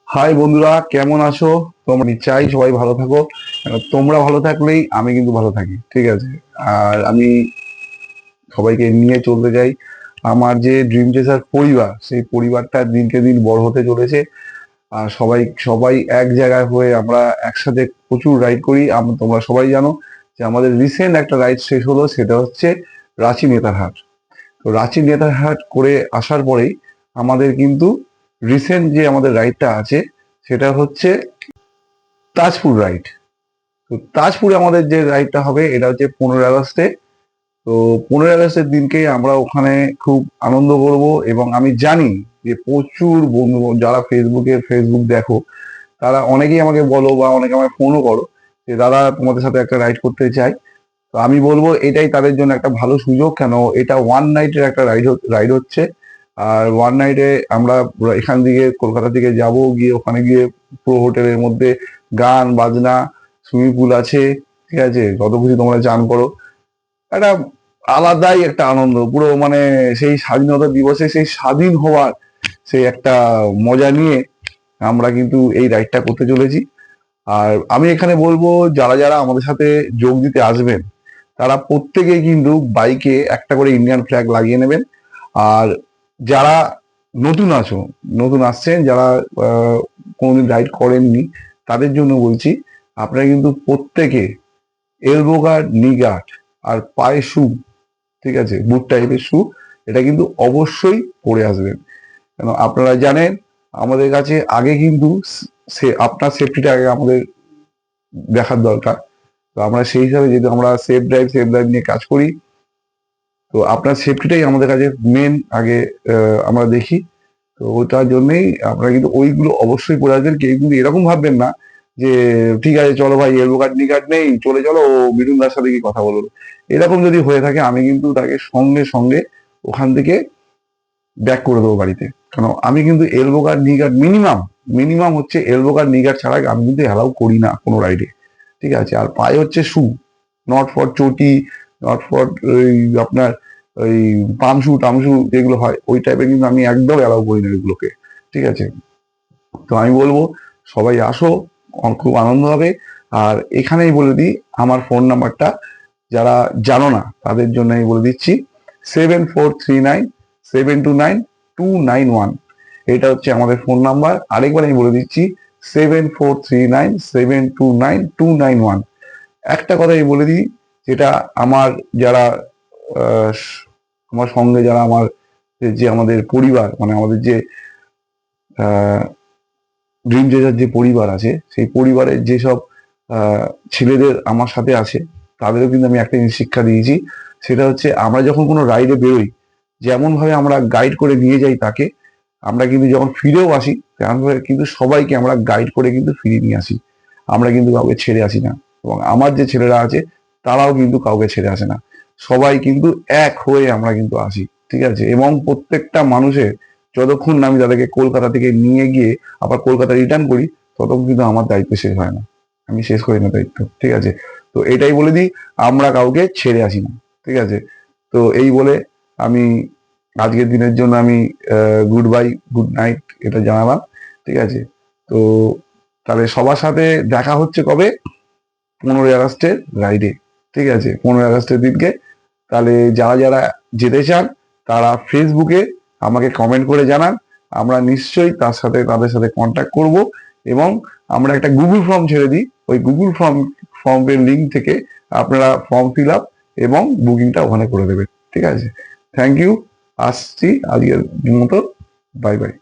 High বন্ধুরা, কেমন আছো? তোমরা চাই সবাই ভালো থাকো। কেন তোমরা ভালো থাকলেই আমি কিন্তু ভালো থাকি, ঠিক আছে? আর আমি সবাইকে নিয়ে চলতে চাই। আমার যে ড্রিম চেসার পরিবার, সেই পরিবারটা দিনকে দিন বড় হতে চলেছে। আর সবাই সবাই এক জায়গায় হয়ে আমরা একসাথে প্রচুর রাইড করি। তোমরা সবাই জানো যে আমাদের রিসেন্ট একটা রাইড শেষ হলো, সেটা হচ্ছে রাঁচি নেতারহাট। তো রাঁচি নেতারহাট করে আসার পরেই আমাদের কিন্তু রিসেন্ট যে আমাদের রাইডটা আছে সেটা হচ্ছে তাজপুর রাইড। তো তাজপুরে আমাদের যে রাইডটা হবে এটা হচ্ছে 15 আগস্টে। তো 15 আগস্টের দিনকে আমরা ওখানে খুব আনন্দ করব। এবং আমি জানি যে প্রচুর বন্ধু যারা ফেসবুক দেখো, তারা অনেকেই আমাকে বলো বা অনেকে আমাকে ফোনও করো যে দাদা তোমাদের সাথে একটা রাইড করতে চাই। তো আমি বলবো এটাই তাদের জন্য একটা ভালো সুযোগ। কেন এটা ওয়ান নাইটের একটা রাইড হচ্ছে। আর ওয়ান নাইটে আমরা এখান থেকে কলকাতা থেকে যাব, গিয়ে ওখানে গিয়ে পুরো হোটেলের মধ্যে গান বাজনা, সুইমিং পুল আছে, ঠিক আছে, যত খুশি তোমরা চান করো। একটা আলাদাই একটা আনন্দ পুরো, মানে সেই স্বাধীনতা দিবসে সেই স্বাধীন হওয়ার সেই একটা মজা নিয়ে আমরা কিন্তু এই রাইডটা করতে চলেছি। আর আমি এখানে বলবো যারা যারা আমাদের সাথে যোগ দিতে আসবেন তারা প্রত্যেকেই কিন্তু বাইকে একটা করে ইন্ডিয়ান ফ্ল্যাগ লাগিয়ে নেবেন। আর যারা নতুন আসছেন, যারা কোনোদিন রাইড করেননি, তাদের জন্য বলছি আপনারা কিন্তু প্রত্যেকে এলবো গার্ড, নি গার্ড আর পায়ে শু, ঠিক আছে, বুট টাইপের শু, এটা কিন্তু অবশ্যই পরে আসবেন। কেন আপনারা জানেন আমাদের কাছে আগে কিন্তু সে আপনার সেফটিটা আগে আমাদের দেখার দরকার। তো আমরা সেই হিসাবে যেহেতু আমরা সেফ ড্রাইভ নিয়ে কাজ করি, তো আপনার সেফটিটাই আমাদের কাছে মেন আগে আমরা দেখি। তো ওটার জন্যই আপনারা কিন্তু ওইগুলো অবশ্যই পরে আসবেন। কেউ কিন্তু এরকম ভাববেন না যে ঠিক আছে চলো ভাই এলবো গার্ড নি গার্ড নেই, চলে চলো ও মিঠুন দার সাথে কি কথা বলবো। এরকম যদি হয়ে থাকে আমি কিন্তু তাকে সঙ্গে সঙ্গে ওখান থেকে ব্যাক করে দেবো বাড়িতে। কারণ আমি কিন্তু এলবো গার্ড নি গার্ড মিনিমাম মিনিমাম হচ্ছে এলবো গার্ড নি গার্ড ছাড়া আমি কিন্তু অ্যালাউ করি না কোনো রাইডে, ঠিক আছে? আর পায়ে হচ্ছে শু, নট ফর চটি, নট ফর ওই আপনার ওই টামশু যেগুলো হয় ওই টাইপের কিন্তু আমি একদম অ্যালাউ করি না এগুলোকে, ঠিক আছে? তো আমি বলবো সবাই আসো, খুব আনন্দ হবে। আর এখানেই বলে দিই আমার ফোন নাম্বারটা, যারা জানো না তাদের জন্য আমি বলে দিচ্ছি 7439 729 291। এটা হচ্ছে আমাদের ফোন নাম্বার। আরেকবার আমি বলে দিচ্ছি 7439 729 291। একটা কথা আমি বলে দিই, যেটা আমার যারা আহ, আমার সঙ্গে যারা আমার যে আমাদের পরিবার, মানে আমাদের যে ড্রিম চেজার যে পরিবার আছে, সেই পরিবারের যেসব ছেলেদের আমার সাথে আছে, তাদেরও কিন্তু আমি একটা জিনিস শিক্ষা দিয়েছি। সেটা হচ্ছে আমরা যখন কোনো রাইডে বেরোই, যেমন ভাবে আমরা গাইড করে নিয়ে যাই তাকে, আমরা কিন্তু যখন ফিরেও আসি তেমন ভাবে কিন্তু সবাইকে আমরা গাইড করে কিন্তু ফিরিয়ে নিয়ে আসি। আমরা কিন্তু কাউকে ছেড়ে আসি না। এবং আমার যে ছেলেরা আছে তারাও কিন্তু কাউকে ছেড়ে আসে না। সবাই কিন্তু এক হয়ে আমরা কিন্তু আসি, ঠিক আছে? এবং প্রত্যেকটা মানুষের যতক্ষণ না আমি তাদেরকে কলকাতা থেকে নিয়ে গিয়ে আবার কলকাতা রিটার্ন করি, ততক্ষণ কিন্তু আমার দায়িত্ব শেষ হয় না। আমি শেষ করি না দায়িত্ব, ঠিক আছে? তো এটাই বলে দিই, আমরা কাউকে ছেড়ে আসি না, ঠিক আছে? তো এই বলে আমি আজকের দিনের জন্য আমি গুড বাই, গুড নাইট এটা জানালাম, ঠিক আছে? তো তাহলে সবার সাথে দেখা হচ্ছে কবে? 15 আগস্টের রাইডে, ঠিক আছে? 15 আগস্টের দিনকে। তাহলে যারা যারা যেতে চান তারা ফেসবুকে আমাকে কমেন্ট করে জানান। আমরা নিশ্চয়ই তাদের সাথে কন্ট্যাক্ট করব। এবং আমরা একটা গুগল ফর্ম ছেড়ে দিই, ওই গুগল ফর্মের লিঙ্ক থেকে আপনারা ফর্ম ফিল আপ এবং বুকিংটা ওখানে করে দেবেন, ঠিক আছে? Thank you. আসছি আজকের মতো। Bye by.